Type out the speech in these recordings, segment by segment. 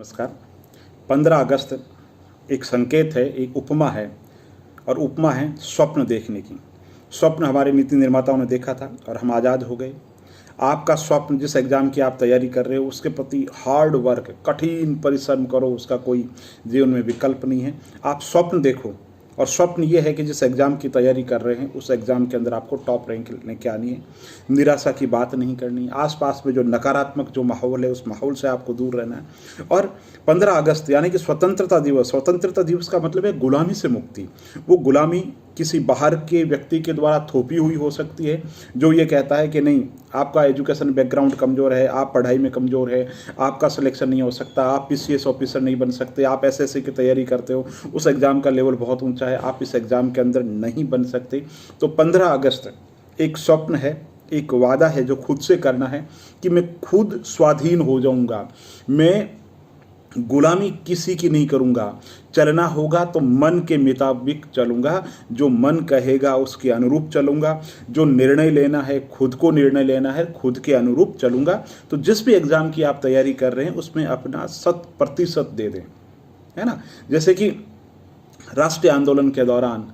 नमस्कार। 15 अगस्त एक संकेत है, एक उपमा है और उपमा है स्वप्न देखने की। स्वप्न हमारे नीति निर्माताओं ने देखा था और हम आज़ाद हो गए। आपका स्वप्न, जिस एग्ज़ाम की आप तैयारी कर रहे हो, उसके प्रति हार्ड वर्क, कठिन परिश्रम करो, उसका कोई जीवन में विकल्प नहीं है। आप स्वप्न देखो और स्वप्न ये है कि जिस एग्ज़ाम की तैयारी कर रहे हैं उस एग्ज़ाम के अंदर आपको टॉप रैंक लेके आनी है। निराशा की बात नहीं करनी है। आसपास में जो नकारात्मक जो माहौल है उस माहौल से आपको दूर रहना है। और 15 अगस्त यानी कि स्वतंत्रता दिवस का मतलब है गुलामी से मुक्ति। वो गुलामी किसी बाहर के व्यक्ति के द्वारा थोपी हुई हो सकती है, जो ये कहता है कि नहीं, आपका एजुकेशन बैकग्राउंड कमज़ोर है, आप पढ़ाई में कमज़ोर है, आपका सिलेक्शन नहीं हो सकता, आप पीसीएस ऑफिसर नहीं बन सकते, आप एसएससी की तैयारी करते हो, उस एग्ज़ाम का लेवल बहुत ऊंचा है, आप इस एग्ज़ाम के अंदर नहीं बन सकते। तो 15 अगस्त एक स्वप्न है, एक वादा है जो खुद से करना है कि मैं खुद स्वाधीन हो जाऊंगा, मैं गुलामी किसी की नहीं करूंगा। चलना होगा तो मन के मुताबिक चलूंगा, जो मन कहेगा उसके अनुरूप चलूंगा, जो निर्णय लेना है खुद को निर्णय लेना है, खुद के अनुरूप चलूंगा। तो जिस भी एग्ज़ाम की आप तैयारी कर रहे हैं उसमें अपना 100% दे दें, है ना। जैसे कि राष्ट्रीय आंदोलन के दौरान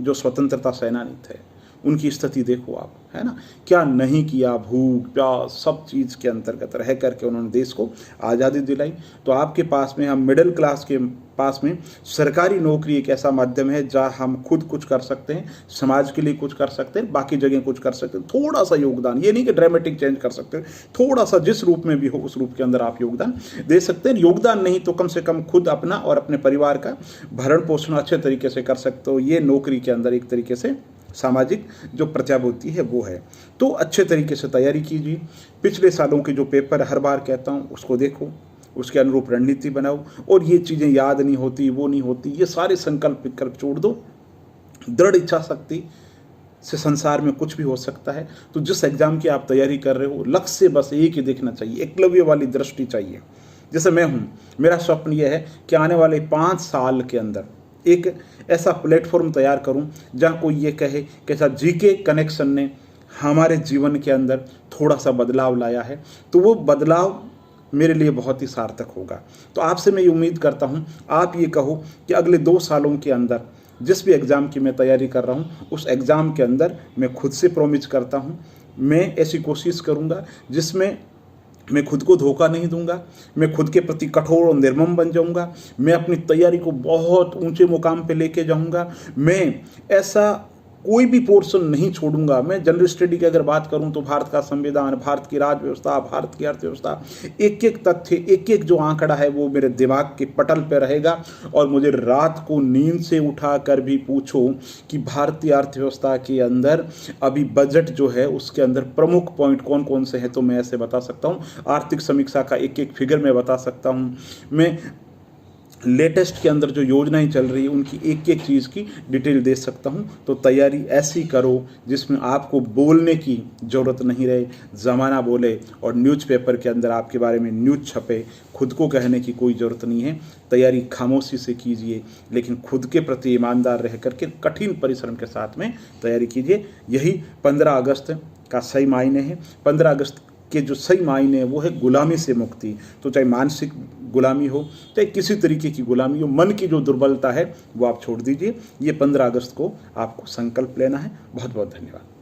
जो स्वतंत्रता सेनानी थे उनकी स्थिति देखो आप, है ना, क्या नहीं किया, भूख प्यास सब चीज़ के अंतर्गत रह करके उन्होंने देश को आज़ादी दिलाई। तो आपके पास में, हम मिडिल क्लास के पास में सरकारी नौकरी एक ऐसा माध्यम है जहाँ हम खुद कुछ कर सकते हैं, समाज के लिए कुछ कर सकते हैं, बाकी जगह कुछ कर सकते हैं। थोड़ा सा योगदान, ये नहीं कि ड्रामेटिक चेंज कर सकते हैं, थोड़ा सा जिस रूप में भी हो उस रूप के अंदर आप योगदान दे सकते हैं। योगदान नहीं तो कम से कम खुद अपना और अपने परिवार का भरण पोषण अच्छे तरीके से कर सकते हो। ये नौकरी के अंदर एक तरीके से सामाजिक जो प्रत्याभूति है वो है। तो अच्छे तरीके से तैयारी कीजिए। पिछले सालों के जो पेपर हर बार कहता हूँ उसको देखो, उसके अनुरूप रणनीति बनाओ। और ये चीज़ें याद नहीं होती, वो नहीं होती, ये सारे संकल्प विकल्प छोड़ दो। दृढ़ इच्छा शक्ति से संसार में कुछ भी हो सकता है। तो जिस एग्ज़ाम की आप तैयारी कर रहे हो, लक्ष्य बस एक ही देखना चाहिए, एकलव्य वाली दृष्टि चाहिए। जैसे मैं हूँ, मेरा स्वप्न यह है कि आने वाले 5 साल के अंदर एक ऐसा प्लेटफॉर्म तैयार करूं जहां कोई ये कहे कि ऐसा जीके कनेक्शन ने हमारे जीवन के अंदर थोड़ा सा बदलाव लाया है, तो वो बदलाव मेरे लिए बहुत ही सार्थक होगा। तो आपसे मैं ये उम्मीद करता हूं, आप ये कहो कि अगले 2 सालों के अंदर जिस भी एग्ज़ाम की मैं तैयारी कर रहा हूं उस एग्ज़ाम के अंदर मैं खुद से प्रॉमिस करता हूं, मैं ऐसी कोशिश करूंगा जिसमें मैं खुद को धोखा नहीं दूंगा, मैं खुद के प्रति कठोर और निर्मम बन जाऊंगा, मैं अपनी तैयारी को बहुत ऊंचे मुकाम पे लेके जाऊंगा, मैं ऐसा कोई भी पोर्शन नहीं छोड़ूंगा। मैं जनरल स्टडी की अगर बात करूं तो भारत का संविधान, भारत की राज व्यवस्था, भारत की अर्थव्यवस्था, एक एक तथ्य, एक एक जो आंकड़ा है वो मेरे दिमाग के पटल पे रहेगा। और मुझे रात को नींद से उठा कर भी पूछो कि भारतीय अर्थव्यवस्था के अंदर अभी बजट जो है उसके अंदर प्रमुख पॉइंट कौन कौन से हैं, तो मैं ऐसे बता सकता हूँ। आर्थिक समीक्षा का एक एक फिगर मैं बता सकता हूँ। मैं लेटेस्ट के अंदर जो योजनाएं चल रही है उनकी एक एक चीज़ की डिटेल दे सकता हूं। तो तैयारी ऐसी करो जिसमें आपको बोलने की ज़रूरत नहीं रहे, ज़माना बोले और न्यूज़पेपर के अंदर आपके बारे में न्यूज़ छपे, खुद को कहने की कोई ज़रूरत नहीं है। तैयारी खामोशी से कीजिए, लेकिन खुद के प्रति ईमानदार रह करके कठिन परिश्रम के साथ में तैयारी कीजिए। यही 15 अगस्त का सही मायने है। 15 अगस्त के जो सही मायने हैं वो है गुलामी से मुक्ति। तो चाहे मानसिक गुलामी हो, चाहे किसी तरीके की गुलामी हो, मन की जो दुर्बलता है वो आप छोड़ दीजिए। ये 15 अगस्त को आपको संकल्प लेना है। बहुत बहुत धन्यवाद।